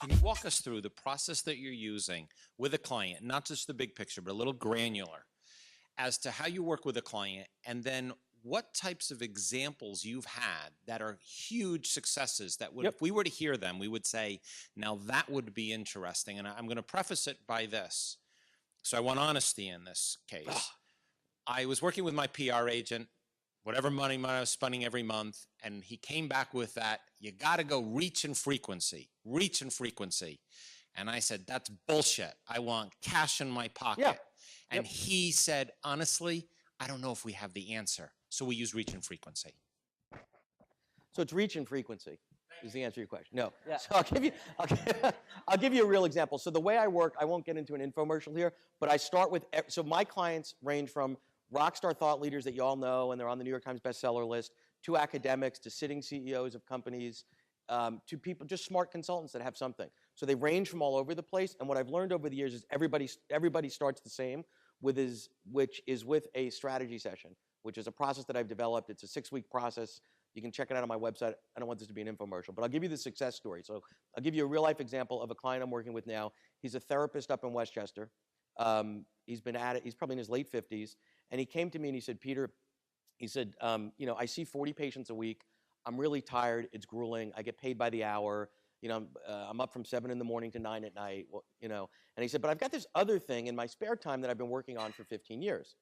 Can you walk us through the process that you're using with a client, not just the big picture, but a little granular, as to how you work with a client, and then what types of examples you've had that are huge successes that would, if we were to hear them, we would say, now that would be interesting. And I'm going to preface it by this. So I want honesty in this case. I was working with my PR agent, whatever money I was spending every month, and he came back with that, you got to go reach and frequency, reach and frequency. And I said, that's bullshit. I want cash in my pocket. And he said, honestly, I don't know if we have the answer. So we use reach and frequency. So it's reach and frequency is the answer to your question. No. So I'll give you a real example. So the way I work, I won't get into an infomercial here, but I start with, so my clients range from rock star thought leaders that you all know and they're on the New York Times bestseller list, to academics, to sitting CEOs of companies, to people, just smart consultants that have something. So they range from all over the place. And what I've learned over the years is everybody starts the same, which is with a strategy session, which is a process that I've developed. It's a 6-week process. You can check it out on my website. I don't want this to be an infomercial, but I'll give you the success story. So I'll give you a real life example of a client I'm working with now. He's a therapist up in Westchester. He's been at it. He's probably in his late 50s. And he came to me and he said, Peter, he said, you know, I see 40 patients a week. I'm really tired. It's grueling. I get paid by the hour. You know, I'm up from 7 in the morning to 9 at night. Well, you know, and he said, but I've got this other thing in my spare time that I've been working on for 15 years.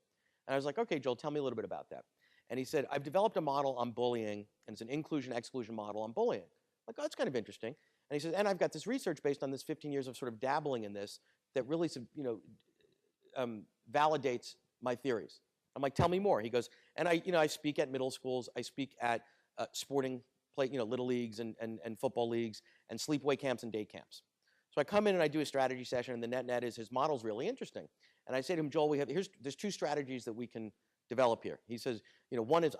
And I was like, okay, Joel, tell me a little bit about that. And he said, I've developed a model on bullying, and it's an inclusion-exclusion model on bullying. I'm like, oh, that's kind of interesting. And he says, and I've got this research based on this 15 years of sort of dabbling in this that really, you know, validates my theories. I'm like, tell me more. He goes, and I speak at middle schools. I speak at sporting little leagues and football leagues and sleepaway camps and day camps. So I come in and I do a strategy session, and the net is his model's really interesting. And I say to him, Joel, there's 2 strategies that we can develop here. He says, you know, one is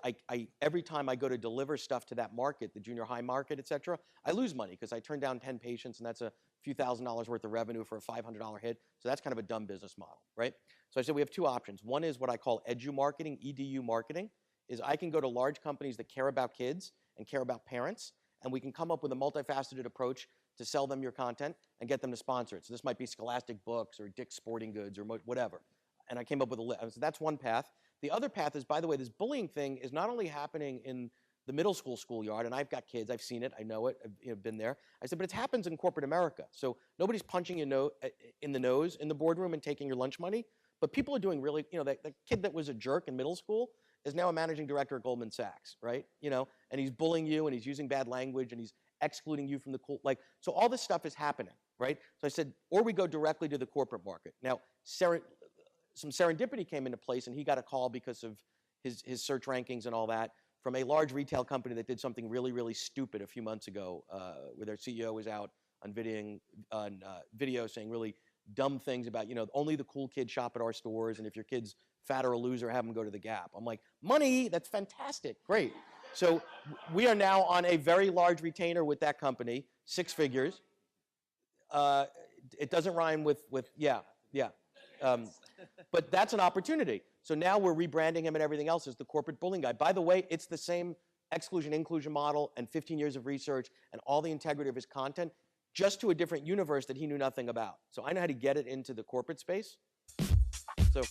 every time I go to deliver stuff to that market, the junior high market, et cetera, I lose money because I turn down 10 patients, and that's a few $1,000s worth of revenue for a $500 hit. So that's kind of a dumb business model, right? So I said we have 2 options. One is what I call edu marketing, EDU marketing, is I can go to large companies that care about kids and care about parents, and we can come up with a multifaceted approach to sell them your content and get them to sponsor it. So this might be Scholastic Books or Dick's Sporting Goods or whatever. And I came up with a list. So that's one path. The other path is, by the way, this bullying thing is not only happening in the middle school schoolyard, and I've got kids, I've seen it, I know it, I've been there. I said, but it happens in corporate America. So nobody's punching you in the nose in the boardroom and taking your lunch money, but people are doing really, you know, the kid that was a jerk in middle school is now a managing director at Goldman Sachs, right? You know, and he's bullying you, and he's using bad language, and he's excluding you from the cool, like, so all this stuff is happening, right? So I said, or we go directly to the corporate market. Now, some serendipity came into place, and he got a call because of his search rankings and all that from a large retail company that did something really, really stupid a few months ago, where their CEO was out on video saying really dumb things about, you know, only the cool kids shop at our stores, and if your kid's fat or a loser, have them go to the Gap. I'm like, money, that's fantastic, great. So we are now on a very large retainer with that company, 6 figures. It doesn't rhyme with yeah. But that's an opportunity. So now we're rebranding him and everything else as the corporate bullying guy. By the way, it's the same exclusion-inclusion model and 15 years of research and all the integrity of his content, just to a different universe that he knew nothing about. So I know how to get it into the corporate space. So